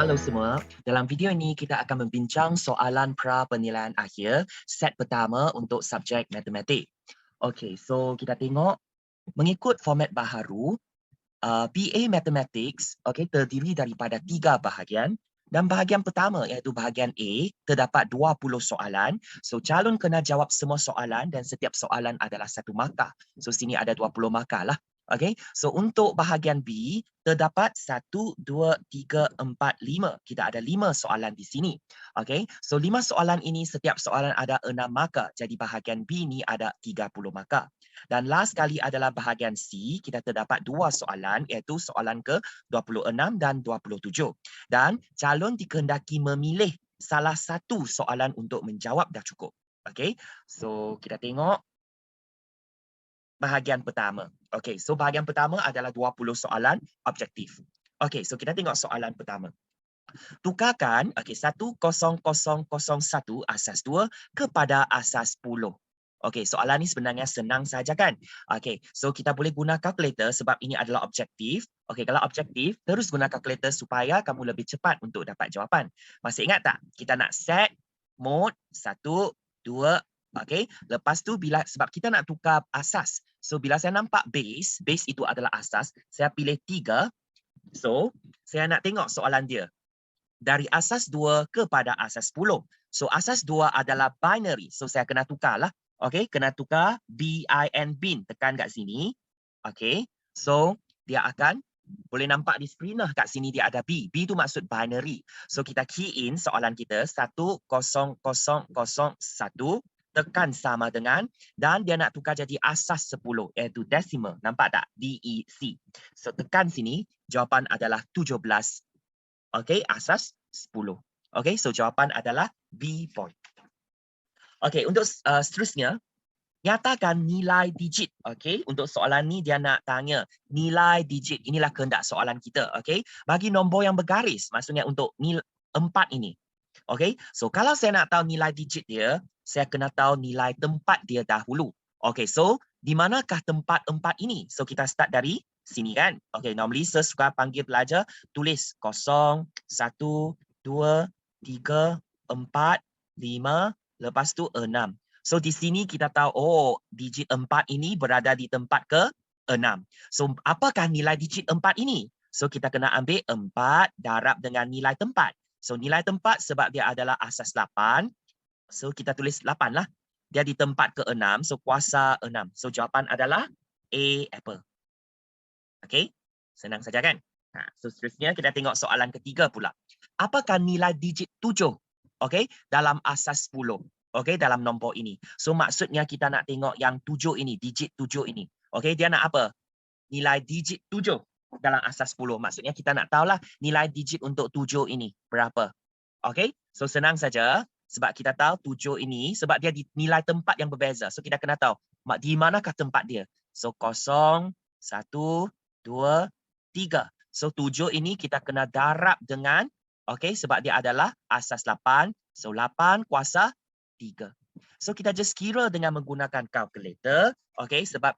Halo semua, dalam video ini kita akan membincang soalan pra penilaian akhir set pertama untuk subjek matematik. Okey, so kita tengok mengikut format baharu, PA Mathematics terdiri daripada 3 bahagian dan bahagian pertama iaitu bahagian A terdapat 20 soalan. So calon kena jawab semua soalan dan setiap soalan adalah 1 markah. So sini ada 20 markah lah. Okey, so untuk bahagian B terdapat 1, 2, 3, 4, 5. Kita ada 5 soalan di sini. Okey, so 5 soalan ini setiap soalan ada 6 markah. Jadi bahagian B ni ada 30 markah. Dan last kali adalah bahagian C, kita terdapat 2 soalan iaitu soalan ke-26 dan 27. Dan calon dikehendaki memilih salah satu soalan untuk menjawab dah cukup. Okey, so kita tengok bahagian pertama. Okey, so bahagian pertama adalah 20 soalan objektif. Okey, so kita tengok soalan pertama. Tukarkan 10001 asas 2 kepada asas 10. Okey, soalan ni sebenarnya senang saja kan? Okey, so kita boleh guna kalkulator sebab ini adalah objektif. Okey, kalau objektif, terus guna kalkulator supaya kamu lebih cepat untuk dapat jawapan. Masih ingat tak? Kita nak set mode 1, 2, okey. Lepas tu sebab kita nak tukar asas. So bila saya nampak base itu adalah asas, saya pilih 3. So, saya nak tengok soalan dia. Dari asas 2 kepada asas 10. So, asas 2 adalah binary. So, saya kena tukarlah. Okey, kena tukar bin. Tekan kat sini. Okey. So, dia akan boleh nampak di skrin lah kat sini dia ada B. B tu maksud binary. So, kita key in soalan kita 10001 tekan sama dengan dan dia nak tukar jadi asas 10 iaitu decimal. Nampak tak? DEC. So, tekan sini jawapan adalah 17. Okey, asas 10. Okey, so jawapan adalah B point. Okey, untuk seterusnya, nyatakan nilai digit. Okey, untuk soalan ni dia nak tanya nilai digit. Inilah kehendak soalan kita. Okey, bagi nombor yang bergaris, maksudnya untuk 4 ini. Okey, so kalau saya nak tahu nilai digit dia, saya kena tahu nilai tempat dia dahulu. Okey, so di manakah tempat 4 ini? So kita start dari sini kan. Okey, normally saya suka panggil pelajar tulis 0, 1, 2, 3, 4, 5, lepas tu 6. So di sini kita tahu digit 4 ini berada di tempat ke-6. So apakah nilai digit 4 ini? So kita kena ambil 4 darab dengan nilai tempat. So nilai tempat sebab dia adalah asas 8. So kita tulis 8 lah. Dia di tempat ke-6. So kuasa 6. So jawapan adalah A apple. Okey. Senang saja kan? So seterusnya kita tengok soalan ketiga pula. Apakah nilai digit 7? Okey, dalam asas 10. Okey, dalam nombor ini. So maksudnya kita nak tengok yang 7 ini, digit 7 ini. Okey, dia nak apa? Nilai digit 7 dalam asas 10. Maksudnya kita nak tahulah nilai digit untuk 7 ini berapa. Okey, so senang saja sebab kita tahu 7 ini sebab dia di nilai tempat yang berbeza. So kita kena tahu di manakah tempat dia. So 0, 1, 2, 3. So 7 ini kita kena darab dengan sebab dia adalah asas 8. So 8 kuasa 3. So kita just kira dengan menggunakan kalkulator. Sebab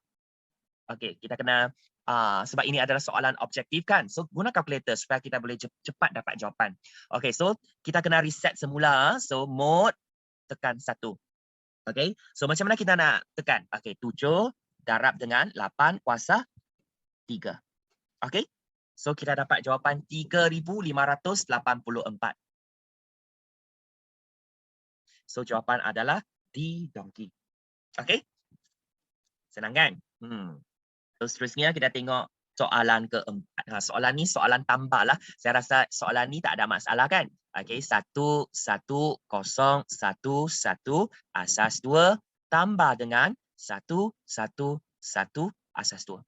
kita kena sebab ini adalah soalan objektif kan. So guna kalkulator supaya kita boleh cepat dapat jawapan. So kita kena reset semula. So mode tekan 1. So macam mana kita nak tekan? 7 darab dengan 8 kuasa 3. So kita dapat jawapan 3584. So jawapan adalah D donkey. Senang kan? So seterusnya kita tengok soalan keempat. Soalan ni soalan tambah lah. Saya rasa soalan ni tak ada masalah kan? 11011 asas 2 tambah dengan 111 asas 2.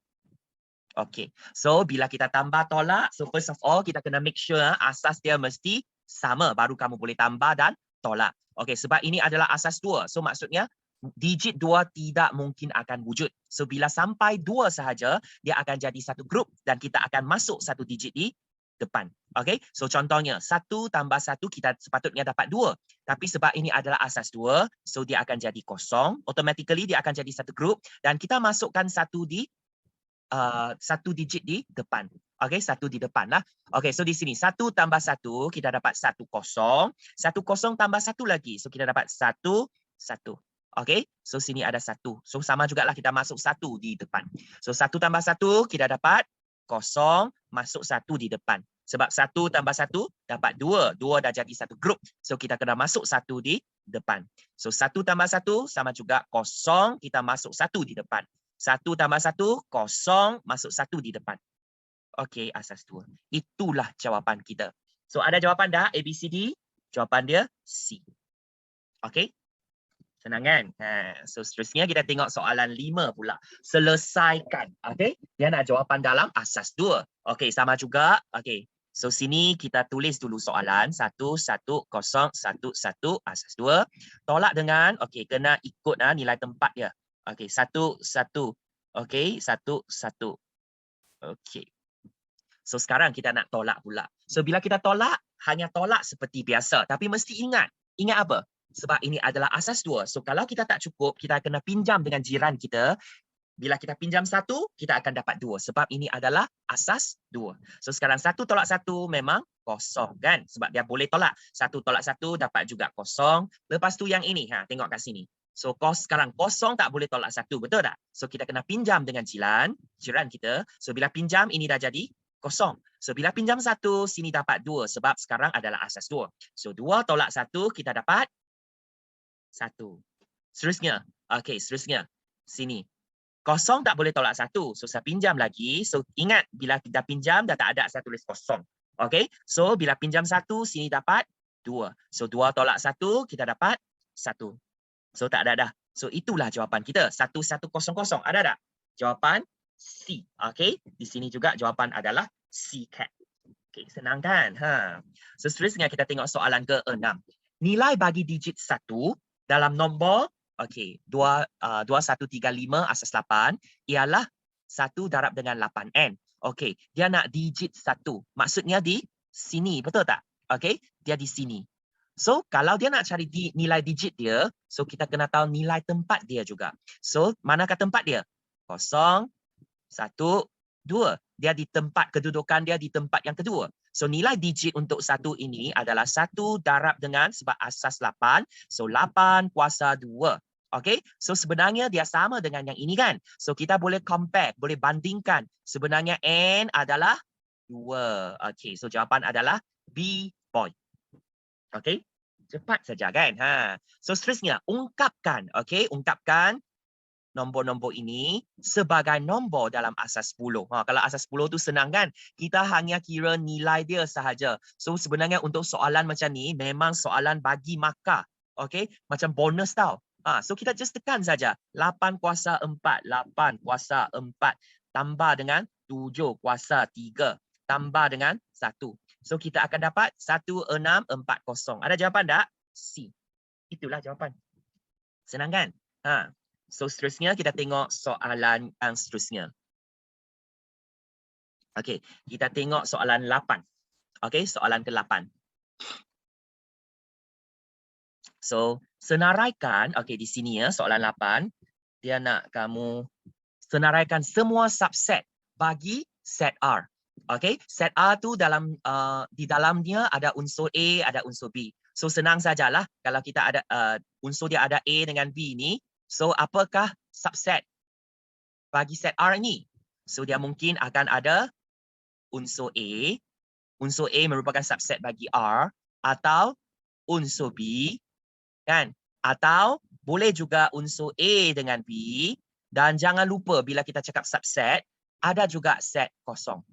So bila kita tambah tolak, so first of all kita kena make sure asas dia mesti sama baru kamu boleh tambah dan tolak. Sebab ini adalah asas 2. So maksudnya digit 2 tidak mungkin akan wujud. So bila sampai 2 sahaja, dia akan jadi satu grup dan kita akan masuk satu digit di depan. So contohnya 1 tambah 1 kita sepatutnya dapat 2. Tapi sebab ini adalah asas 2, so dia akan jadi kosong. Automatically dia akan jadi satu grup dan kita masukkan 1 di satu digit di depan. Okey, satu di depan lah. Okey, so di sini 1 tambah 1 kita dapat 10. 10 tambah 1 lagi. So kita dapat 1, 1. Okey, so sini ada 1. So sama jugalah kita masuk 1 di depan. So 1 tambah 1 kita dapat 0 masuk 1 di depan. Sebab 1 tambah 1 dapat 2. 2 dah jadi satu grup. So kita kena masuk 1 di depan. So 1 tambah 1 sama juga 0 kita masuk 1 di depan. 1 tambah 1 0 masuk 1 di depan. Okey, asas 2. Itulah jawapan kita. So ada jawapan dah A, B, C, D? Jawapan dia C. Okey. Senang kan? So seterusnya kita tengok soalan 5 pula. Selesaikan. Okey. Dia nak jawapan dalam asas 2. Okey, sama juga. Okey. So sini kita tulis dulu soalan 1 1 0 1 1 asas 2. Tolak dengan okey, kena ikut nilai tempat dia. Okey, 1 1. Okey, 1 1. Okey. So sekarang kita nak tolak pula. So bila kita tolak, hanya tolak seperti biasa. Tapi mesti ingat. Ingat apa? Sebab ini adalah asas 2. So kalau kita tak cukup, kita kena pinjam dengan jiran kita. Bila kita pinjam 1, kita akan dapat 2. Sebab ini adalah asas 2. So sekarang 1 tolak 1 memang kosong kan? Sebab dia boleh tolak. 1 tolak 1 dapat juga kosong. Lepas tu yang ini. Tengok kat sini. So sekarang kosong tak boleh tolak 1. Betul tak? So kita kena pinjam dengan jiran kita. So bila pinjam ini dah jadi kosong. So bila pinjam 1, sini dapat 2 sebab sekarang adalah asas 2. So 2 tolak 1 kita dapat 1. Seterusnya. Okey, seterusnya. Sini. Kosong tak boleh tolak 1. So saya pinjam lagi. So ingat bila kita pinjam dah tak ada saya tulis kosong. Okey. So bila pinjam 1 sini dapat 2. So 2 tolak 1 kita dapat 1. So tak ada dah. So itulah jawapan kita. 1100. Ada tak? Jawapan C. Okey. Di sini juga jawapan adalah C cat. Okey, senang kan? So seterusnya kita tengok soalan ke-6. Nilai bagi digit 1 dalam nombor okey, 2135 asas 8 ialah 1 darab dengan 8n. Okey, dia nak digit 1. Maksudnya di sini, betul tak? Okey, dia di sini. So, kalau dia nak cari nilai digit dia, so kita kena tahu nilai tempat dia juga. So, manakah tempat dia? 0, 1, 2. Dia di tempat kedudukan dia di tempat yang kedua. So nilai digit untuk 1 ini adalah 1 darab dengan sebab asas 8. So 8 kuasa 2. Okey. So sebenarnya dia sama dengan yang ini kan. So kita boleh compare, boleh bandingkan. Sebenarnya n adalah 2. Okey. So jawapan adalah B boy. Okey. Cepat saja kan. So seterusnya ungkapkan. Okey. Ungkapkan nombor-nombor ini sebagai nombor dalam asas 10. Kalau asas 10 tu senang kan? Kita hanya kira nilai dia sahaja. So sebenarnya untuk soalan macam ni memang soalan bagi markah. Okey? Macam bonus tau. So kita just tekan saja. 8 kuasa 4. 8 kuasa 4. Tambah dengan 7 kuasa 3. Tambah dengan 1. So kita akan dapat 1640. Ada jawapan tak? C. Itulah jawapan. Senang kan? So seterusnya kita tengok soalan yang seterusnya. Okey, kita tengok soalan 8. Okey, soalan ke-8. So, senaraikan, okey di sini ya soalan 8, dia nak kamu senaraikan semua subset bagi set R. Okey, set R tu dalam di dalamnya ada unsur A, ada unsur B. So senang sajalah kalau kita ada unsur dia ada A dengan B ni. So, apakah subset bagi set R ini? So, dia mungkin akan ada unsur A. Unsur A merupakan subset bagi R. Atau unsur B. Kan? Atau boleh juga unsur A dengan B. Dan jangan lupa bila kita cakap subset, ada juga set kosong.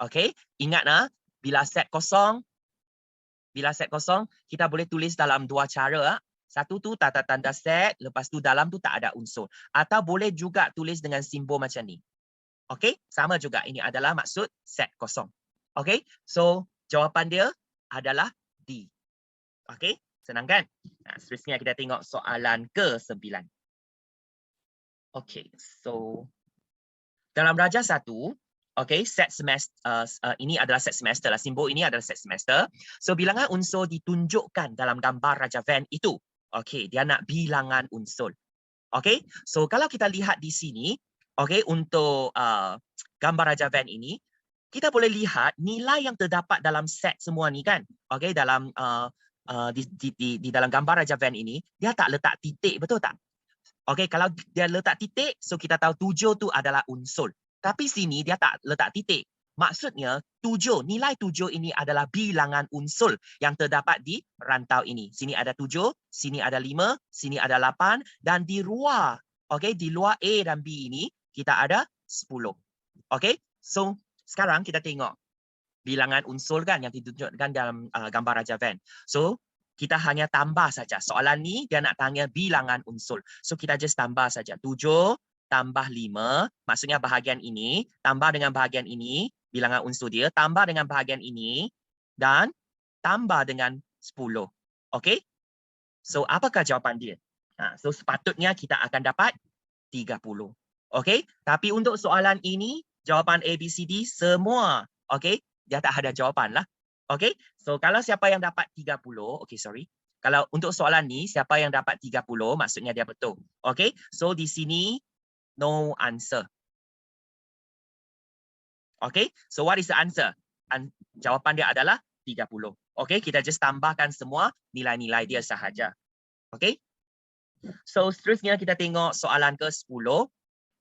Okey? Ingatlah, bila set kosong, kita boleh tulis dalam dua cara. Satu tu tanda set, lepas tu dalam tu tak ada unsur. Atau boleh juga tulis dengan simbol macam ni. Okey, sama juga. Ini adalah maksud set kosong. Okey, so jawapan dia adalah D. Okey, senang kan? Seterusnya kita tengok soalan ke-9. Okey, so dalam Raja 1, okey, set semester ini adalah set semester lah. Simbol ini adalah set semester. So bilangan unsur ditunjukkan dalam gambar Raja Venn itu. Okey, dia nak bilangan unsur. Okey, so kalau kita lihat di sini, Okey, untuk gambar Raja Van ini, kita boleh lihat nilai yang terdapat dalam set semua ni kan. Okey, dalam di dalam gambar Raja Van ini, dia tak letak titik, betul tak? Okey, kalau dia letak titik, so kita tahu 7 tu adalah unsur. Tapi sini dia tak letak titik. Maksudnya 7, nilai 7 ini adalah bilangan unsur yang terdapat di rantau ini. Sini ada 7, sini ada 5, sini ada 8 dan di luar, okey, di luar A dan B ini kita ada 10. Okey? So sekarang kita tengok bilangan unsur kan yang ditunjukkan dalam gambar Raja Van. So kita hanya tambah saja. Soalan ni dia nak tanya bilangan unsur. So kita just tambah saja. 7 tambah 5, maksudnya bahagian ini, tambah dengan bahagian ini, bilangan unsur dia, tambah dengan bahagian ini, dan tambah dengan 10. Okey? So apakah jawapan dia? So sepatutnya kita akan dapat 30. Okey? Tapi untuk soalan ini, jawapan A, B, C, D semua, okey? Dia tak ada jawapan lah. Okey? So kalau siapa yang dapat 30, okey sorry. Kalau untuk soalan ni, siapa yang dapat 30, maksudnya dia betul. Okey? So di sini, no answer. Okey? So what is the answer? Jawapan dia adalah 30. Okey? Kita just tambahkan semua nilai-nilai dia sahaja. Okey? So seterusnya kita tengok soalan ke-10.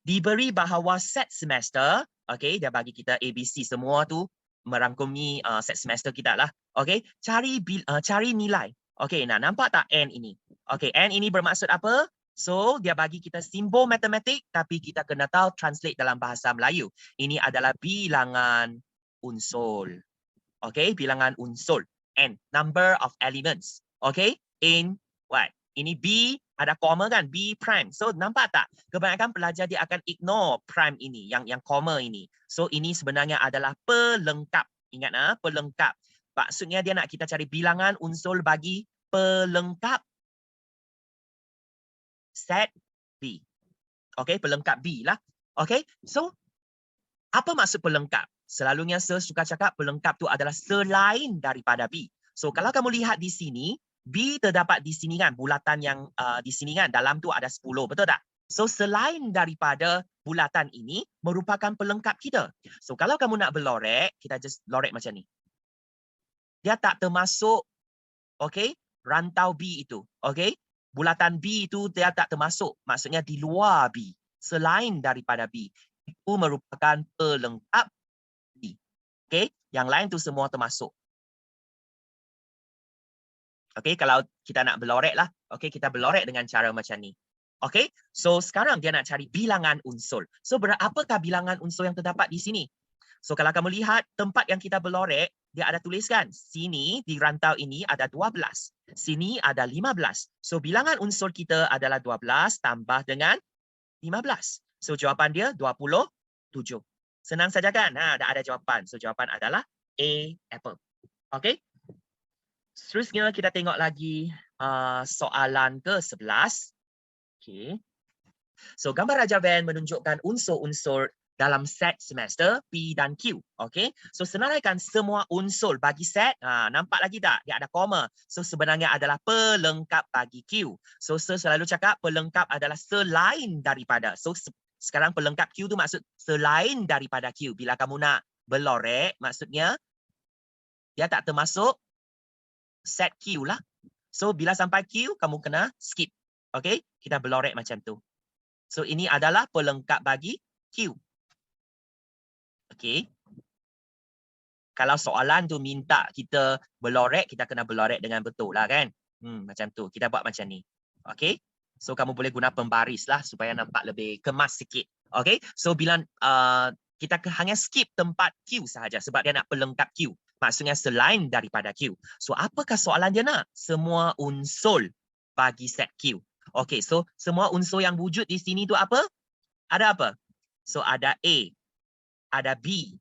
Diberi bahawa set semester, okey, dia bagi kita ABC semua tu merangkumi set semester kita lah. Okey, cari nilai. Okey, nah nampak tak N ini? Okey, N ini bermaksud apa? So, dia bagi kita simbol matematik tapi kita kena tahu translate dalam bahasa Melayu. Ini adalah bilangan unsur. Okey, bilangan unsur. N, number of elements. Okey, in what? Ini B, ada koma kan? B prime. So, nampak tak? Kebanyakan pelajar dia akan ignore prime ini, yang koma ini. So, ini sebenarnya adalah pelengkap. Ingat, pelengkap. Maksudnya dia nak kita cari bilangan unsur bagi pelengkap set B. Okey, pelengkap B lah. Okey, so apa maksud pelengkap? Selalunya saya suka cakap pelengkap tu adalah selain daripada B. So kalau kamu lihat di sini, B terdapat di sini kan, bulatan yang di sini kan, dalam tu ada 10, betul tak? So selain daripada bulatan ini merupakan pelengkap kita. So kalau kamu nak berlorek, kita just lorek macam ni. Dia tak termasuk, okay, rantau B itu. Okay? Bulatan B itu dia tak termasuk. Maksudnya di luar B. Selain daripada B. Itu merupakan pelengkap B. Okay? Yang lain tu semua termasuk. Okay? Kalau kita nak berlorek lah. Okay? Kita berlorek dengan cara macam ni. Okay? So sekarang dia nak cari bilangan unsur. So apakah bilangan unsur yang terdapat di sini? So kalau kamu lihat tempat yang kita berlorek, dia ada tuliskan. Sini di rantau ini ada 12. Sini ada 15. So bilangan unsur kita adalah 12 tambah dengan 15. So jawapan dia 27. Senang saja kan? Dah ada jawapan. So jawapan adalah A, apple. Okay? Seterusnya kita tengok lagi soalan ke-11. Okay. So gambar Raja Van menunjukkan unsur-unsur dalam set semester P dan Q. Okay. So senaraikan semua unsur bagi set. Nampak lagi tak? Dia ada koma. So sebenarnya adalah pelengkap bagi Q. So saya selalu cakap pelengkap adalah selain daripada. So sekarang pelengkap Q tu maksud selain daripada Q. Bila kamu nak berlorek, maksudnya dia tak termasuk set Q lah. So bila sampai Q, kamu kena skip. Okay. Kita berlorek macam tu. So ini adalah pelengkap bagi Q. Okey. Kalau soalan tu minta kita berlorek, kita kena berlorek dengan betul lah kan. Macam tu. Kita buat macam ni. Okey. So kamu boleh guna pembaris lah supaya nampak lebih kemas sikit. Okey. So bila kita hanya skip tempat Q sahaja sebab dia nak pelengkap Q. Maksudnya selain daripada Q. So apakah soalan dia nak? Semua unsur bagi set Q. Okey. So semua unsur yang wujud di sini tu apa? Ada apa? So ada A. Ada B,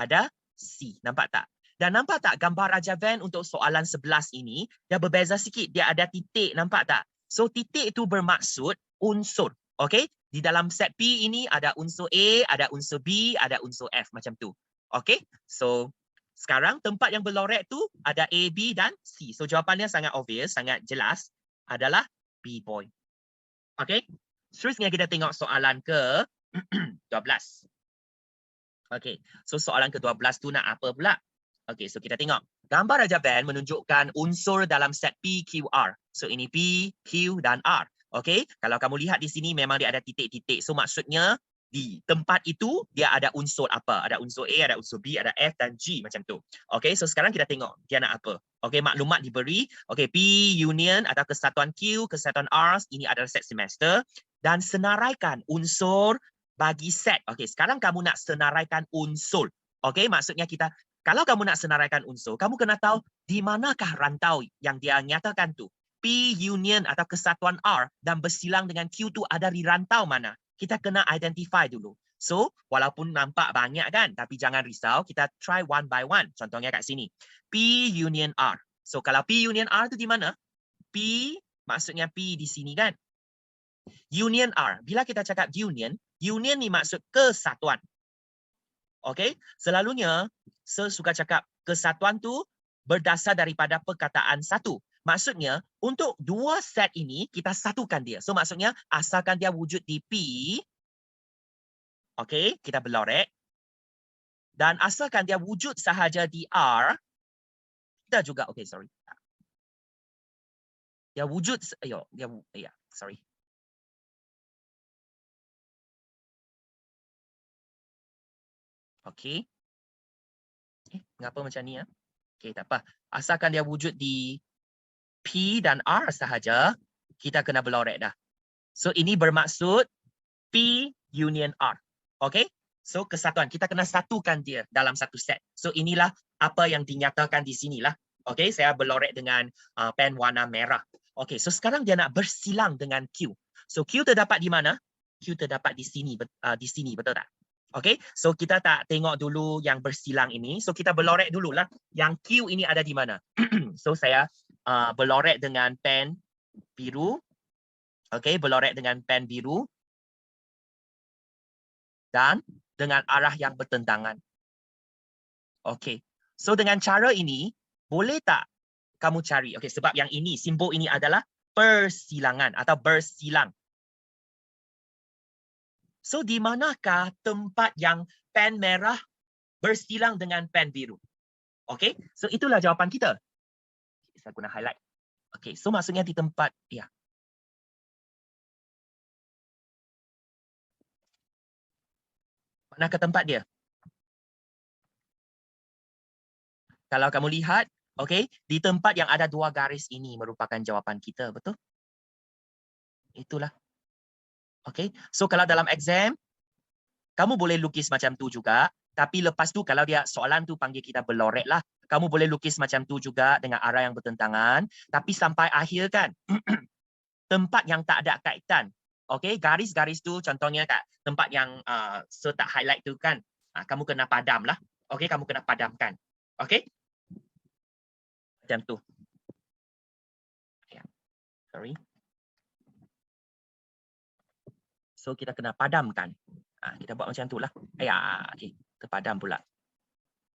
ada C. Nampak tak? Dan nampak tak gambar Raja Van untuk soalan 11 ini, dia berbeza sikit. Dia ada titik, nampak tak? So titik itu bermaksud unsur. Okay? Di dalam set P ini ada unsur A, ada unsur B, ada unsur F. Macam tu. Okay? So sekarang tempat yang berlorek tu ada A, B dan C. So jawapannya sangat obvious, sangat jelas adalah B boy. Okay? Seterusnya kita tengok soalan ke 12. Okey, so soalan ke-12 tu nak apa pula? Okey, so kita tengok. Gambar Raja Van menunjukkan unsur dalam set P, Q, R. So ini P, Q dan R. Okey, kalau kamu lihat di sini memang dia ada titik-titik. So maksudnya di tempat itu dia ada unsur apa? Ada unsur A, ada unsur B, ada F dan G macam tu. Okey, so sekarang kita tengok dia nak apa. Okey, maklumat diberi. Okey, P union atau kesatuan Q, kesatuan R, ini adalah set semester dan senaraikan unsur bagi set. Okey, sekarang kamu nak senaraikan unsur. Okey, maksudnya kita kalau kamu nak senaraikan unsur, kamu kena tahu di manakah rantau yang dia nyatakan tu. P union atau kesatuan R dan bersilang dengan Q tu ada di rantau mana. Kita kena identify dulu. So, walaupun nampak banyak kan, tapi jangan risau, kita try one by one. Contohnya kat sini. P union R. So, kalau P union R tu di mana? P, maksudnya P di sini kan? Union R. Bila kita cakap union, union ni maksud kesatuan. Okey, selalunya saya suka cakap kesatuan tu berdasar daripada perkataan satu. Maksudnya untuk dua set ini kita satukan dia. So maksudnya asalkan dia wujud di P, okey, kita berlorek. Dan asalkan dia wujud sahaja di R, kita juga okey, sorry. Dia wujud sorry. Okey. Mengapa macam ni ya? Okey, tak apa. Asalkan dia wujud di P dan R sahaja, kita kena berlorek dah. So ini bermaksud P union R. Okey? So kesatuan, kita kena satukan dia dalam satu set. So inilah apa yang dinyatakan di sinilah. Okey, saya berlorek dengan pen warna merah. Okey, so sekarang dia nak bersilang dengan Q. So Q terdapat di mana? Q terdapat di sini, betul tak? Okey, so kita tak tengok dulu yang bersilang ini. So kita berlorek dululah. Yang Q ini ada di mana? So saya berlorek dengan pen biru. Okey, berlorek dengan pen biru. Dan dengan arah yang bertentangan. Okey, so dengan cara ini, boleh tak kamu cari? Okey, sebab yang ini, simbol ini adalah persilangan atau bersilang. So di manakah tempat yang pen merah bersilang dengan pen biru? Okey, so itulah jawapan kita. Saya guna highlight. Okey, so maksudnya di tempat, ya. Manakah tempat dia? Kalau kamu lihat, okey, di tempat yang ada dua garis ini merupakan jawapan kita, betul? Itulah. Okey, so kalau dalam exam, kamu boleh lukis macam tu juga, tapi lepas tu kalau dia soalan tu panggil kita berlorek lah, kamu boleh lukis macam tu juga dengan arah yang bertentangan, tapi sampai akhir kan, tempat yang tak ada kaitan. Okey, garis-garis tu contohnya kat tempat yang saya tak highlight tu kan, kamu kena padam lah. Okey, kamu kena padamkan. Okey? Macam tu. Yeah. Sorry. So kita kena padamkan. Kita buat macam tu lah. Okay. Terpadam pula.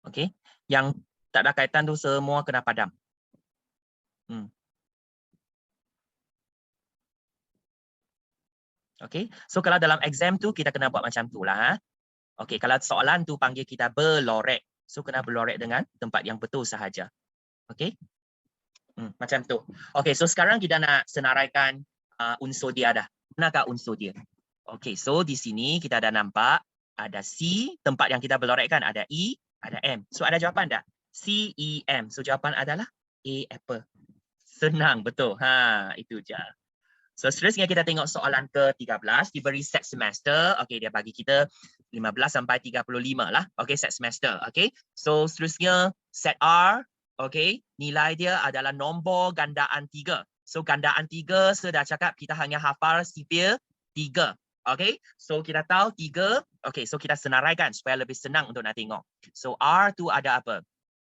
Okay. Yang tak ada kaitan tu semua kena padam. Okay. So kalau dalam exam tu kita kena buat macam tu lah. Okay. Kalau soalan tu panggil kita berlorek. So kena berlorek dengan tempat yang betul sahaja. Okay. Macam tu. Okay. So sekarang kita nak senaraikan unsur dia dah. Manakah unsur dia? Okay, so di sini kita ada nampak ada C, tempat yang kita berlorekkan, ada E, ada M. So ada jawapan tak? C, E, M. So jawapan adalah A, apple. Senang, betul. Itu je. So seterusnya kita tengok soalan ke-13, diberi set semester. Okay, dia bagi kita 15 sampai 35 lah. Okay, set semester. Okay, so seterusnya set R. Okay, nilai dia adalah nombor gandaan 3. So gandaan 3, saya dah cakap kita hanya hafal sifir 3. Okay, so kita tahu 3. Okay, so kita senaraikan supaya lebih senang untuk nak tengok. So R tu ada apa?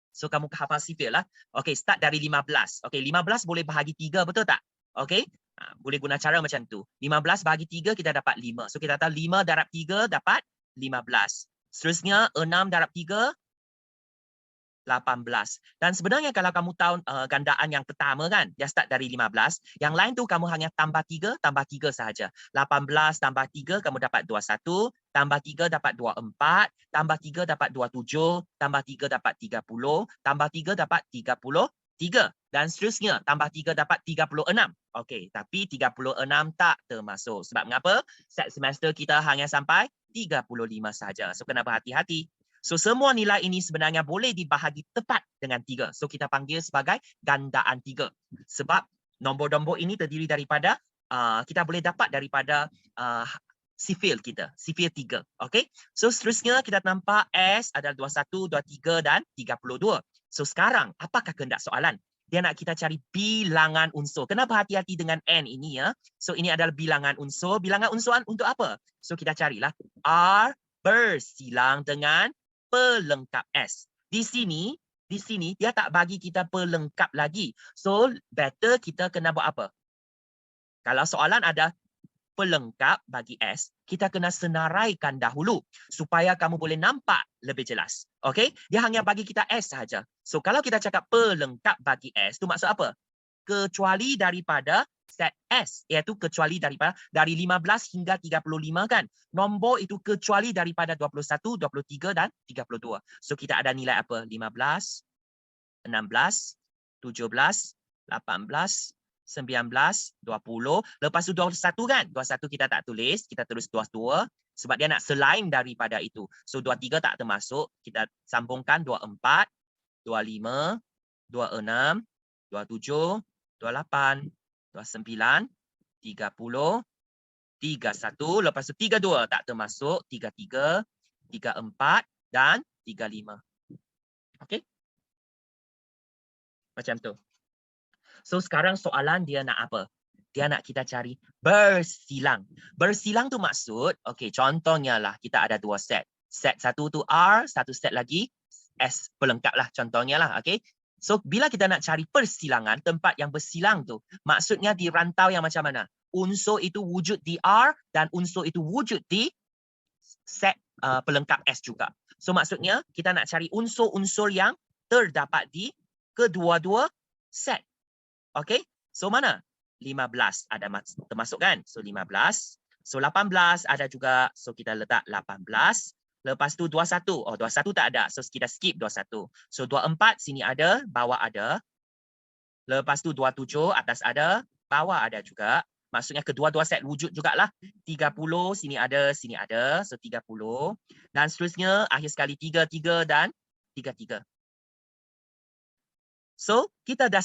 So kamu hafal sifir lah. Okay, start dari 15. Okay, 15 boleh bahagi 3, betul tak? Okay, boleh guna cara macam tu. 15 bahagi 3 kita dapat 5. So kita tahu 5 darab 3 dapat 15. Seterusnya 6 darab 3 18. Dan sebenarnya kalau kamu tahu gandaan yang pertama kan, dia start dari 15. Yang lain tu kamu hanya tambah 3 sahaja. 18 tambah 3 kamu dapat 21, tambah 3 dapat 24, tambah 3 dapat 27, tambah 3 dapat 30, tambah 3 dapat 33 dan seterusnya tambah 3 dapat 36. Okey, tapi 36 tak termasuk. Sebab mengapa? Set semester kita hanya sampai 35 sahaja. So kena berhati-hati. So semua nilai ini sebenarnya boleh dibahagi tepat dengan 3. So kita panggil sebagai gandaan 3. Sebab nombor-nombor ini terdiri daripada kita boleh dapat daripada sifil kita, sifil 3. Okey. So seterusnya kita nampak S adalah 21, 23 dan 32. So sekarang apakah kehendak soalan? Dia nak kita cari bilangan unsur. Kena berhati-hati dengan N ini ya. So ini adalah bilangan unsur. Bilangan unsuran untuk apa? So kita carilah R bersilang dengan pelengkap S. Di sini dia tak bagi kita pelengkap lagi. So better kita kena buat apa? Kalau soalan ada pelengkap bagi S, kita kena senaraikan dahulu supaya kamu boleh nampak lebih jelas. Okey? Dia hanya bagi kita S sahaja. So kalau kita cakap pelengkap bagi S, tu maksud apa? Kecuali daripada set S, iaitu kecuali daripada dari 15 hingga 35 kan. Nombor itu kecuali daripada 21, 23 dan 32. So kita ada nilai apa? 15, 16, 17, 18, 19, 20. Lepas tu 21 kan? 21 kita tak tulis, kita terus 22 sebab dia nak selain daripada itu. So 23 tak termasuk, kita sambungkan 24, 25, 26, 27, 28, 29, 30, 31, lepas tu 32 tak termasuk, 33, 34 dan 35. Okey? Macam tu. So sekarang soalan dia nak apa? Dia nak kita cari bersilang. Bersilang tu maksud, okey, contohnya lah kita ada 2 set. Set satu tu R, satu set lagi S pelengkap lah contohnya lah, okey. So bila kita nak cari persilangan, tempat yang bersilang tu, maksudnya di rantau yang macam mana? Unsur itu wujud di R dan unsur itu wujud di set pelengkap S juga. So maksudnya kita nak cari unsur-unsur yang terdapat di kedua-dua set. Okey, so mana? 15 ada termasuk kan? So 15. So 18 ada juga. So kita letak 18. Lepas tu 21. Oh 21 tak ada. So kita skip 21. So 24 sini ada, bawah ada. Lepas tu 27 atas ada, bawah ada juga. Maksudnya kedua-dua set wujud jugalah. 30 sini ada, sini ada. So 30. Dan seterusnya akhir sekali 33 dan 33. So, kita dah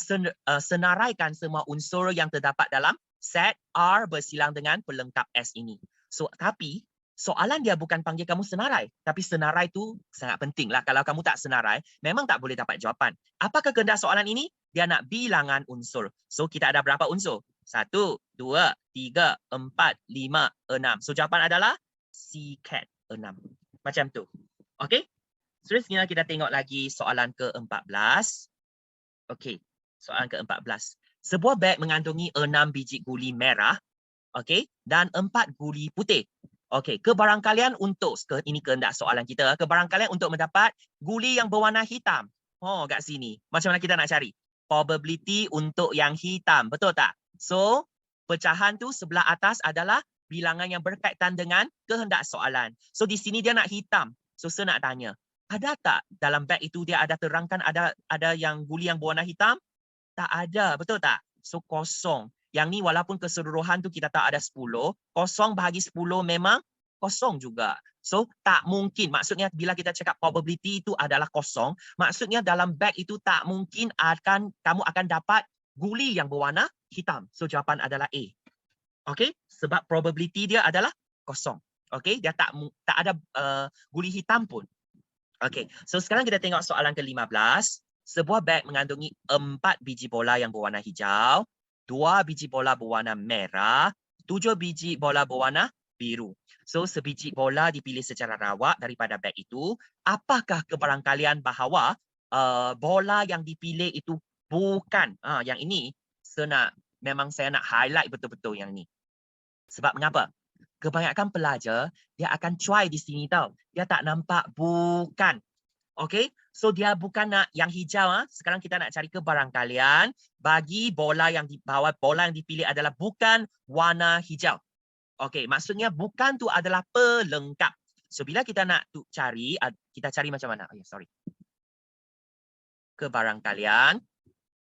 senaraikan semua unsur yang terdapat dalam set R bersilang dengan pelengkap S ini. So, tapi soalan dia bukan panggil kamu senarai. Tapi senarai itu sangat penting lah. Kalau kamu tak senarai, memang tak boleh dapat jawapan. Apakah kehendak soalan ini? Dia nak bilangan unsur. So, kita ada berapa unsur? 1, 2, 3, 4, 5, 6. So, jawapan adalah C-cat 6. Macam tu. Okey? Seterusnya kita tengok lagi soalan ke-14. Okey, soalan ke-14. Sebuah beg mengandungi 6 biji guli merah, okey, dan 4 guli putih. Okey, kebarangkalian untuk ini kehendak soalan kita, kebarangkalian untuk mendapat guli yang berwarna hitam. Oh, kat sini. Macam mana kita nak cari? Probability untuk yang hitam, betul tak? So, pecahan tu sebelah atas adalah bilangan yang berkaitan dengan kehendak soalan. So, di sini dia nak hitam. So, saya nak tanya, ada tak dalam beg itu dia ada terangkan ada yang guli yang berwarna hitam? Tak ada, betul tak? So kosong. Yang ni walaupun keseluruhan tu kita tak ada 10, kosong bahagi 10 memang kosong juga. So tak mungkin, maksudnya bila kita cakap probability itu adalah kosong, maksudnya dalam beg itu tak mungkin kamu akan dapat guli yang berwarna hitam. So jawapan adalah A. Okey, sebab probability dia adalah kosong. Okey, dia tak ada guli hitam pun. Okey, so sekarang kita tengok soalan ke-15. Sebuah beg mengandungi 4 biji bola yang berwarna hijau, 2 biji bola berwarna merah, 7 biji bola berwarna biru. So sebiji bola dipilih secara rawak daripada beg itu. Apakah kebarangkalian bahawa bola yang dipilih itu bukan yang ini? Memang saya nak highlight betul-betul yang ni. Sebab mengapa? Kebanyakan pelajar, dia akan try di sini tau. Dia tak nampak bukan. Okey? So dia bukan nak yang hijau. Sekarang kita nak cari kebarangkalian bagi bola yang dipilih adalah bukan warna hijau. Okey, maksudnya bukan tu adalah pelengkap. So bila kita nak cari, kita cari macam mana? Oh, sorry. Kebarangkalian,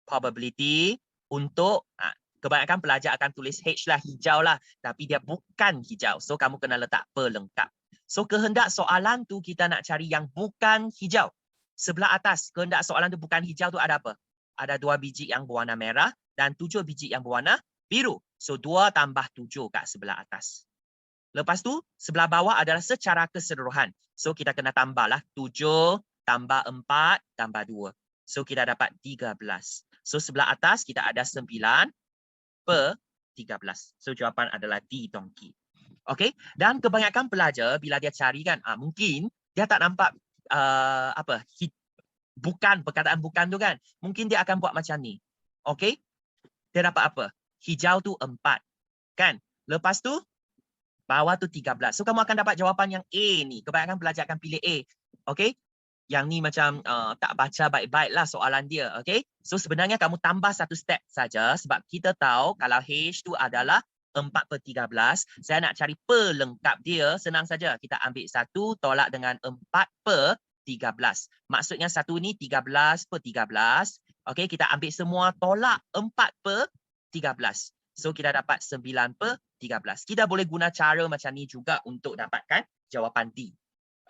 probability untuk kebanyakan pelajar akan tulis H lah, hijau lah. Tapi dia bukan hijau. So kamu kena letak pelengkap. So kehendak soalan tu kita nak cari yang bukan hijau. Sebelah atas, kehendak soalan tu bukan hijau tu ada apa? Ada 2 biji yang berwarna merah dan 7 biji yang berwarna biru. So 2 tambah 7 kat sebelah atas. Lepas tu, sebelah bawah adalah secara keseluruhan. So kita kena tambahlah 7 tambah 4 tambah 2. So kita dapat 13. So sebelah atas kita ada 9 per 13. So jawapan adalah D, Dongki. Okey, dan kebanyakan pelajar bila dia cari kan, mungkin dia tak nampak bukan, perkataan bukan tu kan. Mungkin dia akan buat macam ni. Okey, dia dapat apa? Hijau tu 4. Kan? Lepas tu, bawah tu 13. So kamu akan dapat jawapan yang A ni. Kebanyakan pelajar akan pilih A. Okey, yang ni macam tak baca baik-baik lah soalan dia. Okey, so sebenarnya kamu tambah satu step saja sebab kita tahu kalau H tu adalah 4 per 13. Saya nak cari pelengkap dia. Senang saja. Kita ambil 1 tolak dengan 4 per 13. Maksudnya 1 ni 13 per 13. Okey, kita ambil semua tolak 4 per 13. So kita dapat 9 per 13. Kita boleh guna cara macam ni juga untuk dapatkan jawapan D.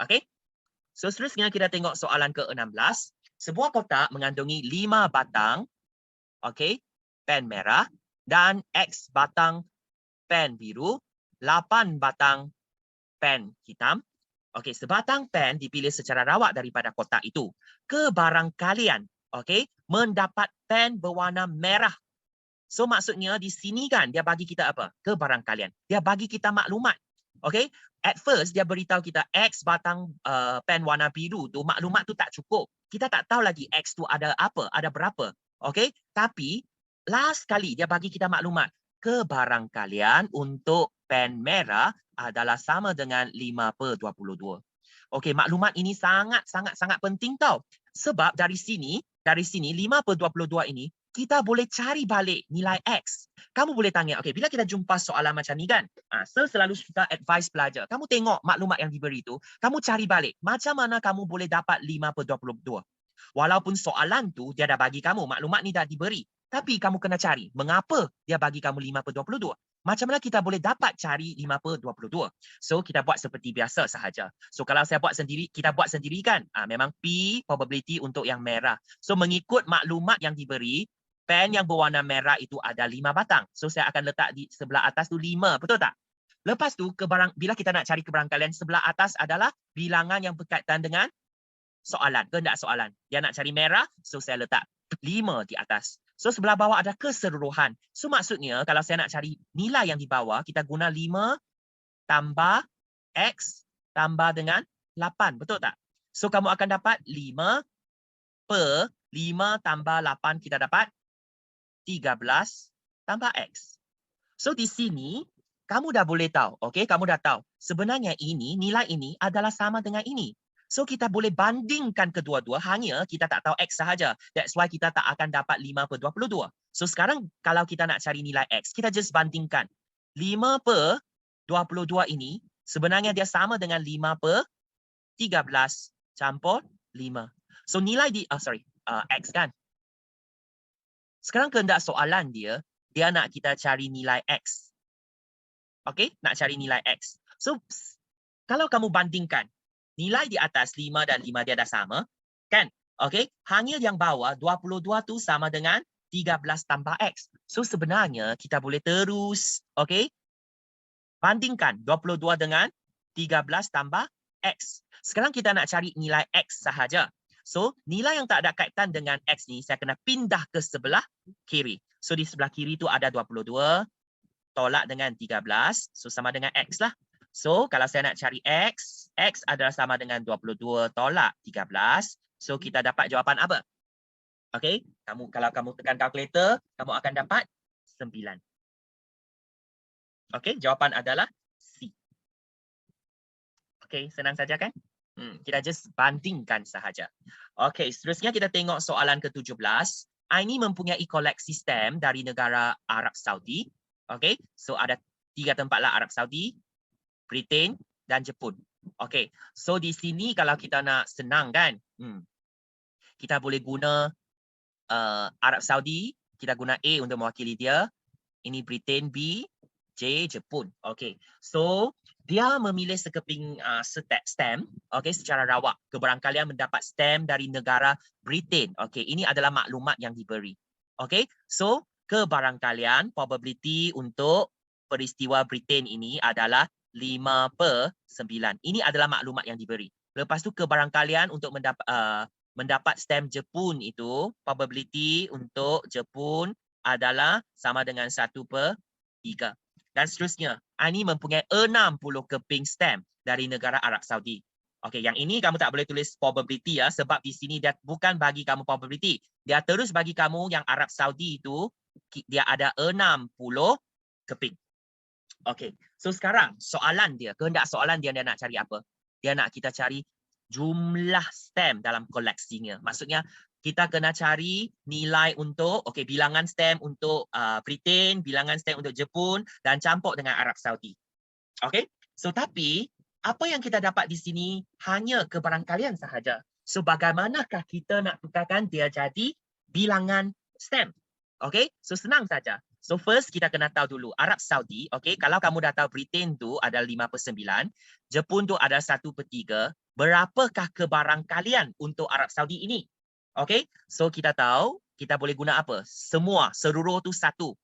Okey. So seterusnya kita tengok soalan ke-16. Sebuah kotak mengandungi 5 batang pen merah dan X batang pen biru, 8 batang pen hitam. Okey, sebatang pen dipilih secara rawat daripada kotak itu. Kebarangkalian mendapat pen berwarna merah. So maksudnya di sini kan dia bagi kita apa? Kebarangkalian. Dia bagi kita maklumat. Okey, at first dia beritahu kita X batang pen warna biru tu, maklumat tu tak cukup. Kita tak tahu lagi X tu ada apa, ada berapa. Okey, tapi last kali dia bagi kita maklumat kebarangkalian untuk pen merah adalah sama dengan 5 per 22. Okey, maklumat ini sangat penting tau. Sebab dari sini 5 per 22 ini kita boleh cari balik nilai X. Kamu boleh tanya, okey, bila kita jumpa soalan macam ni kan, selalu kita advise pelajar, kamu tengok maklumat yang diberi tu, kamu cari balik, macam mana kamu boleh dapat 5 per 22. Walaupun soalan tu dia dah bagi kamu, maklumat ni dah diberi, tapi kamu kena cari, mengapa dia bagi kamu 5 per 22? Macam mana kita boleh dapat cari 5 per 22? So, kita buat seperti biasa sahaja. So, kalau saya buat sendiri, kita buat sendiri kan, memang P probability untuk yang merah. So, mengikut maklumat yang diberi, pen yang berwarna merah itu ada 5 batang. So, saya akan letak di sebelah atas tu 5, betul tak? Lepas tu, bila kita nak cari kebarangkalian, sebelah atas adalah bilangan yang berkaitan dengan soalan, kehendak soalan. Dia nak cari merah, so saya letak 5 di atas. So sebelah bawah ada keseluruhan. So maksudnya kalau saya nak cari nilai yang di bawah, kita guna 5 tambah X tambah dengan 8, betul tak? So kamu akan dapat 5 per 5 tambah 8, kita dapat 13 tambah X. So di sini kamu dah boleh tahu, okey, kamu dah tahu sebenarnya ini nilai ini adalah sama dengan ini. So kita boleh bandingkan kedua-dua, hanya kita tak tahu X sahaja. That's why kita tak akan dapat 5 per 22. So sekarang kalau kita nak cari nilai X, kita just bandingkan 5 per 22 ini sebenarnya dia sama dengan 5 per 13 campur 5. So nilai X kan. Sekarang kehendak soalan dia nak kita cari nilai X. Okey, nak cari nilai X. So kalau kamu bandingkan nilai di atas 5 dan 5 dia dah sama, kan? Okey, hanya yang bawah 22 tu sama dengan 13 tambah X. So sebenarnya kita boleh terus, okey, bandingkan 22 dengan 13 tambah X. Sekarang kita nak cari nilai X sahaja. So nilai yang tak ada kaitan dengan X ni, saya kena pindah ke sebelah kiri. So di sebelah kiri tu ada 22, tolak dengan 13, so sama dengan X lah. So, kalau saya nak cari X, X adalah sama dengan 22 tolak 13. So, kita dapat jawapan apa? Okey, kalau kamu tekan kalkulator, kamu akan dapat 9. Okey, jawapan adalah C. Okey, senang saja kan? Kita just bandingkan sahaja. Okey, seterusnya kita tengok soalan ke-17. Ini mempunyai collect sistem dari negara Arab Saudi. Okey, so ada 3 tempat lah, Arab Saudi, Britain dan Jepun. Okey, so di sini kalau kita nak senang kan, kita boleh guna Arab Saudi, kita guna A untuk mewakili dia. Ini Britain, B, J, Jepun. Okey, so dia memilih sekeping stem, okey, secara rawak. Kebarangkalian mendapat stem dari negara Britain. Okey, ini adalah maklumat yang diberi. Okey, so kebarangkalian probability untuk peristiwa Britain ini adalah 5/9. Ini adalah maklumat yang diberi. Lepas tu kebarangkalian untuk mendapat stem Jepun itu, probability untuk Jepun adalah sama dengan 1/3. Dan seterusnya, ini mempunyai 60 keping stem dari negara Arab Saudi. Okey, yang ini kamu tak boleh tulis probability ya, sebab di sini dia bukan bagi kamu probability. Dia terus bagi kamu yang Arab Saudi itu, dia ada 60 keping. Okey, so sekarang soalan dia, kehendak soalan dia nak cari apa? Dia nak kita cari jumlah stem dalam koleksinya. Maksudnya, kita kena cari nilai untuk, okey, bilangan stem untuk Britain, bilangan stem untuk Jepun dan campur dengan Arab Saudi. Okey, so tapi apa yang kita dapat di sini hanya kebarangkalian sahaja. So bagaimanakah kita nak tukarkan dia jadi bilangan stem? Okey, so senang saja. So first kita kena tahu dulu Arab Saudi, okey, kalau kamu dah tahu Britain tu ada 5/9, Jepun tu ada 1/3, berapakah kebarangkalian untuk Arab Saudi ini? Okey, so kita tahu kita boleh guna apa? Semua, seluruh tu 1.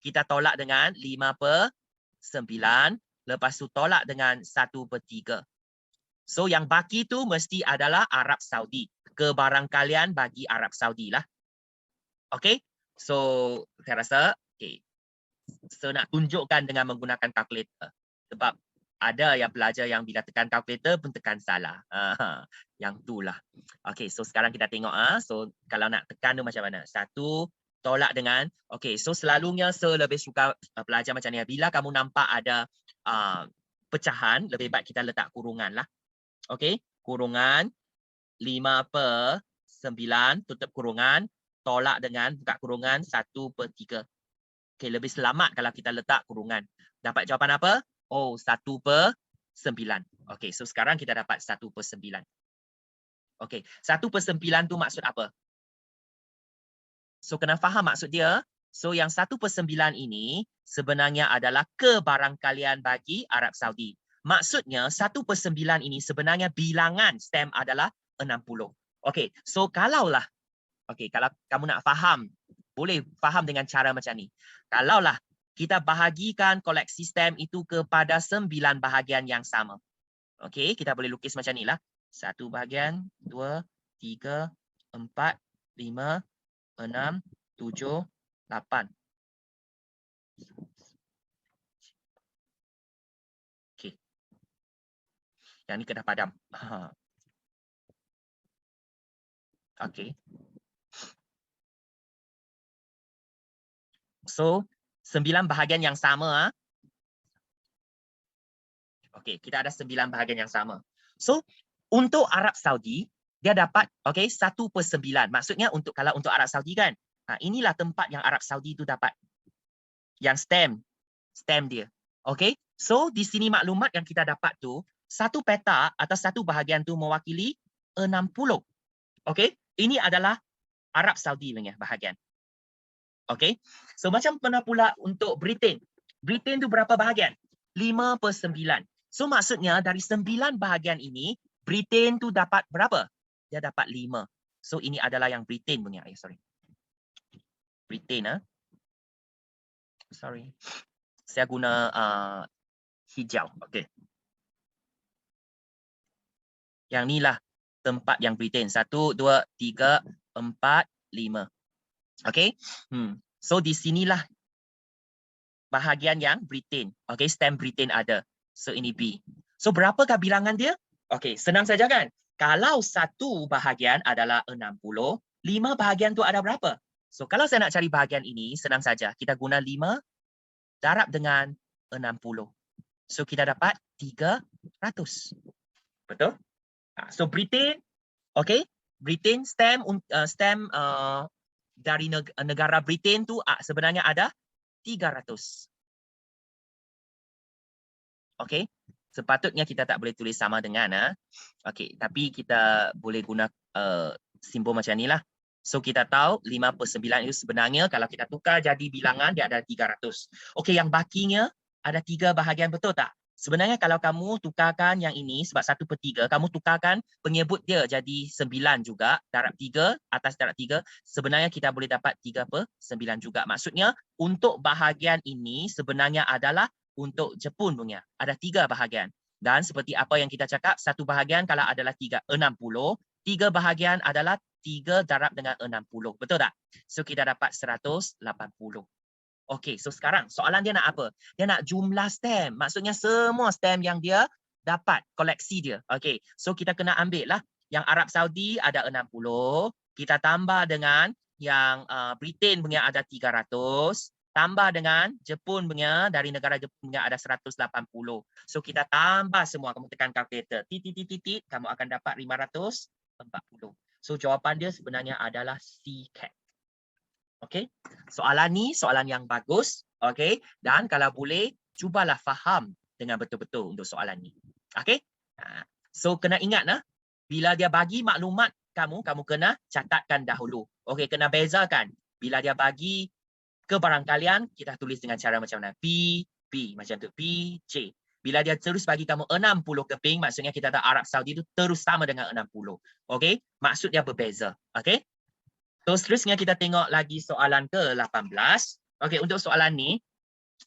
Kita tolak dengan 5/9, lepas tu tolak dengan 1/3. So yang baki tu mesti adalah Arab Saudi. Kebarangkalian bagi Arab Saudi lah. Okey, so saya rasa, okay, so nak tunjukkan dengan menggunakan kalkulator. Sebab ada yang pelajar yang bila tekan kalkulator pun tekan salah. Yang itulah. Okey, so sekarang kita tengok so kalau nak tekan tu macam mana? 1 tolak dengan, okey, so selalunya saya lebih suka belajar macam ni. Bila kamu nampak ada pecahan, lebih baik kita letak kurungan lah. Okey, kurungan 5/9 tutup kurungan, tolak dengan buka kurungan 1/3. Okey, lebih selamat kalau kita letak kurungan. Dapat jawapan apa? Oh, 1/9. Okey, so sekarang kita dapat 1/9. Okey, 1/9 tu maksud apa? So kena faham maksud dia. So yang 1/9 ini sebenarnya adalah kebarangkalian bagi Arab Saudi. Maksudnya 1/9 ini sebenarnya bilangan stem adalah 60. Okey, so kalaulah, okey, kalau kamu nak faham, boleh faham dengan cara macam ni. Kalaulah kita bahagikan koleksi stem itu kepada 9 bahagian yang sama. Okey, kita boleh lukis macam ni lah. 1 bahagian, 2, 3, 4, 5, 6, 7, 8. Okey. Yang ni kena padam. Okey. So, 9 bahagian yang sama. Okey, kita ada 9 bahagian yang sama. So, untuk Arab Saudi, dia dapat 1/9. Maksudnya kalau untuk Arab Saudi kan, inilah tempat yang Arab Saudi tu dapat. Yang stem dia. Okey, so di sini maklumat yang kita dapat tu, satu petak atau satu bahagian tu mewakili 60. Okey, ini adalah Arab Saudi punya bahagian. Okey, so macam mana pula untuk Britain? Britain tu berapa bahagian? 5/9. So maksudnya dari 9 bahagian ini, Britain tu dapat berapa? Dia dapat 5. So ini adalah yang Britain punya. Sorry. Britain sorry. Saya guna hijau. Okey. Yang ni lah tempat yang Britain. 1, 2, 3, 4, 5. Okey. So di sinilah bahagian yang Britain. Okey, stem Britain ada. So ini B. So berapakah bilangan dia? Okey, senang saja kan? Kalau satu bahagian adalah 60, 5 bahagian tu ada berapa? So kalau saya nak cari bahagian ini, senang saja. Kita guna 5 darab dengan 60. So kita dapat 300. Betul? So Britain, okay, Britain stamp dari negara Britain tu sebenarnya ada 300. Okay, sepatutnya kita tak boleh tulis sama dengan okay, tapi kita boleh guna simbol macam ni lah. So kita tahu 5/9 itu sebenarnya kalau kita tukar jadi bilangan dia ada 300. Okay, yang bakinya ada 3 bahagian, betul tak? Sebenarnya kalau kamu tukarkan yang ini sebab 1/3, kamu tukarkan penyebut dia jadi 9 juga, darab 3, atas darab 3, sebenarnya kita boleh dapat 3/9 juga. Maksudnya untuk bahagian ini sebenarnya adalah untuk Jepun punya. Ada 3 bahagian. Dan seperti apa yang kita cakap, satu bahagian kalau adalah 60, 3 bahagian adalah 3 darab dengan 60. Betul tak? So kita dapat 180. Okey, so sekarang soalan dia nak apa? Dia nak jumlah stamp. Maksudnya semua stamp yang dia dapat, koleksi dia. Okey, so kita kena ambil lah. Yang Arab Saudi ada 60. Kita tambah dengan yang Britain punya ada 300. Tambah dengan Jepun punya, dari negara Jepun punya ada 180. So kita tambah semua, kamu tekan kalkulator. Titik, kamu akan dapat 540. So jawapan dia sebenarnya adalah C, cat. Okey, soalan ni soalan yang bagus. Okey, dan kalau boleh cubalah faham dengan betul-betul untuk soalan ni. Okey, so kena ingat bila dia bagi maklumat kamu kena catatkan dahulu. Okey, kena bezakan. Bila dia bagi ke barang kalian, kita tulis dengan cara macam mana? P, macam tu. P, C. Bila dia terus bagi kamu 60 keping, maksudnya kita tahu Arab Saudi itu terus sama dengan 60. Okey, maksud dia berbeza. Okey. So seterusnya kita tengok lagi soalan ke-18. Okey, untuk soalan ni,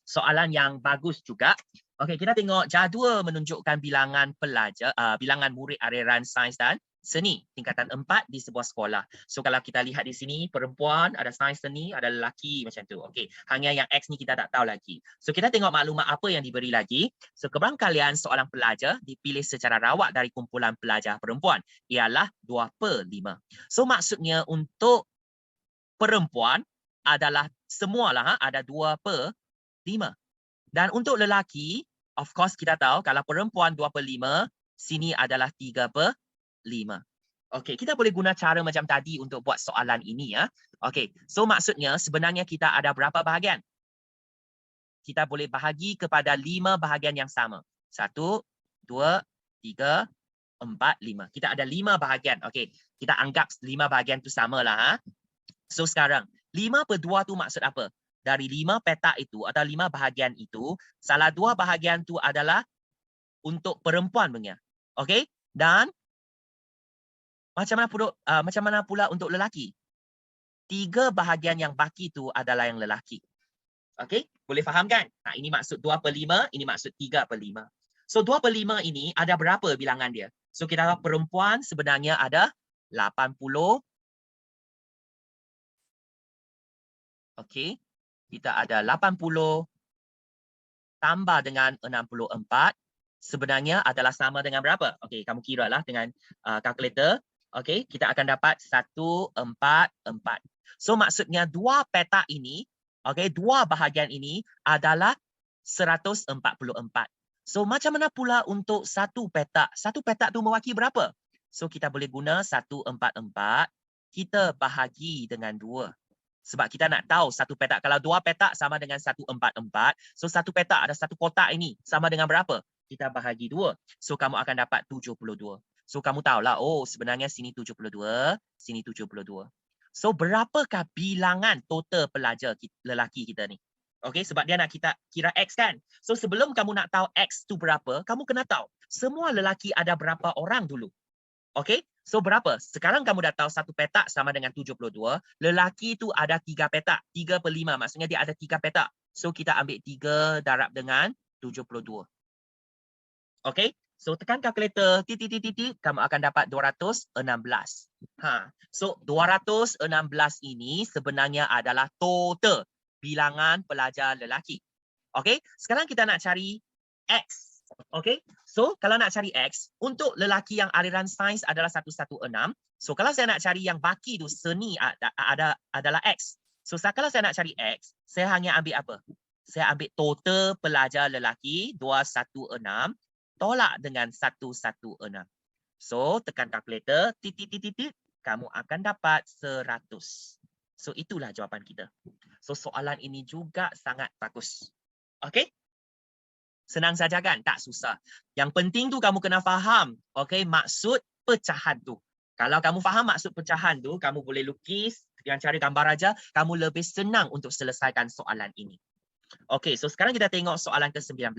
soalan yang bagus juga. Okey, kita tengok jadual menunjukkan bilangan pelajar, bilangan murid aliran sains dan seni tingkatan 4 di sebuah sekolah. So kalau kita lihat di sini, perempuan, ada sains seni, ada lelaki macam tu. Okey, hanya yang X ni kita tak tahu lagi. So kita tengok maklumat apa yang diberi lagi. So kebarangkalian soalan pelajar dipilih secara rawat dari kumpulan pelajar perempuan ialah 2/5. So maksudnya untuk perempuan adalah semualah ada 2/5. Dan untuk lelaki, of course kita tahu kalau perempuan 2/5, sini adalah 3/5. Okey, kita boleh guna cara macam tadi untuk buat soalan ini ya. Okey, so maksudnya sebenarnya kita ada berapa bahagian? Kita boleh bahagi kepada 5 bahagian yang sama. 1, 2, 3, 4, 5. Kita ada 5 bahagian. Okey, kita anggap 5 bahagian tu samalah. So sekarang, 5/2 tu maksud apa? Dari 5 petak itu atau 5 bahagian itu, salah 2 bahagian tu adalah untuk perempuan punya. Okey? Dan macam mana pula untuk lelaki? 3 bahagian yang baki tu adalah yang lelaki. Okey? Boleh faham kan? Ini maksud 2/5, ini maksud 3/5. So 2/5 ini ada berapa bilangan dia? So kita tahu perempuan sebenarnya ada 80. Okey, kita ada 80 tambah dengan 64 sebenarnya adalah sama dengan berapa? Okey, kamu kiralah dengan kalkulator. Okey, kita akan dapat 144. So maksudnya 2 petak ini, okey, 2 bahagian ini adalah 144. So macam mana pula untuk 1 petak? 1 petak tu mewakili berapa? So kita boleh guna 144, kita bahagi dengan 2. Sebab kita nak tahu 1 petak. Kalau 2 petak sama dengan 144. So 1 petak ada 1 kotak ini sama dengan berapa? Kita bahagi 2. So kamu akan dapat 72. So kamu tahulah, oh sebenarnya sini 72, sini 72. So berapakah bilangan total pelajar lelaki kita ni? Okey, sebab dia nak kita kira X kan? So sebelum kamu nak tahu X tu berapa, kamu kena tahu semua lelaki ada berapa orang dulu. Okey, so berapa? Sekarang kamu dah tahu 1 petak sama dengan 72. Lelaki tu ada 3 petak. 3/5 maksudnya dia ada 3 petak. So kita ambil 3 darab dengan 72. Okey, so tekan kalkulator, kamu akan dapat 216. So 216 ini sebenarnya adalah total bilangan pelajar lelaki. Okey, sekarang kita nak cari X. Okey, so kalau nak cari X, untuk lelaki yang aliran sains adalah 116. So kalau saya nak cari yang baki tu seni adalah X. So kalau saya nak cari X, saya hanya ambil apa? Saya ambil total pelajar lelaki 216 tolak dengan 116. So, tekan kalkulator, titik, kamu akan dapat 100. So, itulah jawapan kita. So, soalan ini juga sangat bagus. Okey? Senang saja kan? Tak susah. Yang penting tu kamu kena faham, okey, maksud pecahan tu. Kalau kamu faham maksud pecahan tu, kamu boleh lukis dengan cara gambar aja, kamu lebih senang untuk selesaikan soalan ini. Okey, so sekarang kita tengok soalan ke-19.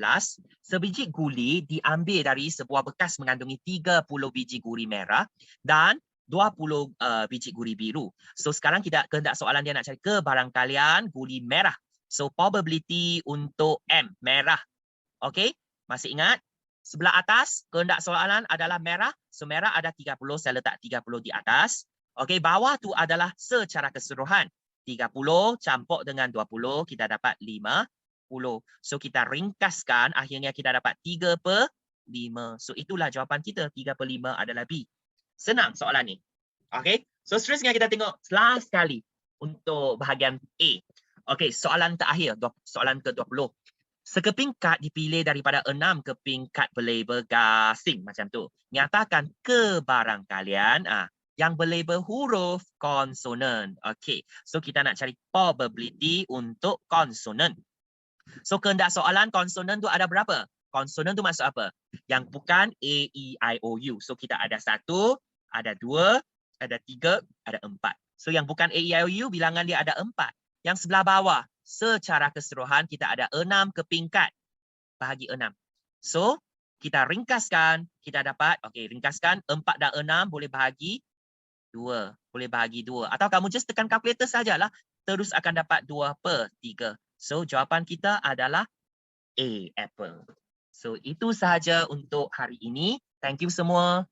Sebiji guli diambil dari sebuah bekas mengandungi 30 biji guri merah dan 20 biji guri biru. So sekarang kita kehendak soalan dia nak cari kebarangkalian guli merah. So probability untuk M, merah. Okey, masih ingat? Sebelah atas, kehendak soalan adalah merah. So, merah ada 30, saya letak 30 di atas. Okey, bawah tu adalah secara keseluruhan. 30 campur dengan 20, kita dapat 50. So, kita ringkaskan, akhirnya kita dapat 3/5. So, itulah jawapan kita, 3/5 adalah B. Senang soalan ni. Okey, so seterusnya kita tengok last sekali untuk bahagian A. Okey, soalan terakhir, soalan ke-20. Sekeping kad dipilih daripada 6 keping kad berlabel gasing macam tu. Nyatakan kebarangkalian yang berlabel huruf konsonan. Okey, so kita nak cari probability untuk konsonan. So kehendak soalan konsonan tu ada berapa? Konsonan tu maksud apa? Yang bukan A, E, I, O, U. So kita ada 1, ada 2, ada 3, ada 4. So yang bukan A, E, I, O, U bilangan dia ada 4. Yang sebelah bawah, secara keseluruhan kita ada 6 keping kad. Bahagi 6. So, kita ringkaskan, kita dapat, okey, ringkaskan 4 dan 6 boleh bahagi 2. Boleh bahagi 2. Atau kamu just tekan kalkulator sajalah, terus akan dapat 2/3. So, jawapan kita adalah A, apple. So, itu sahaja untuk hari ini. Thank you semua.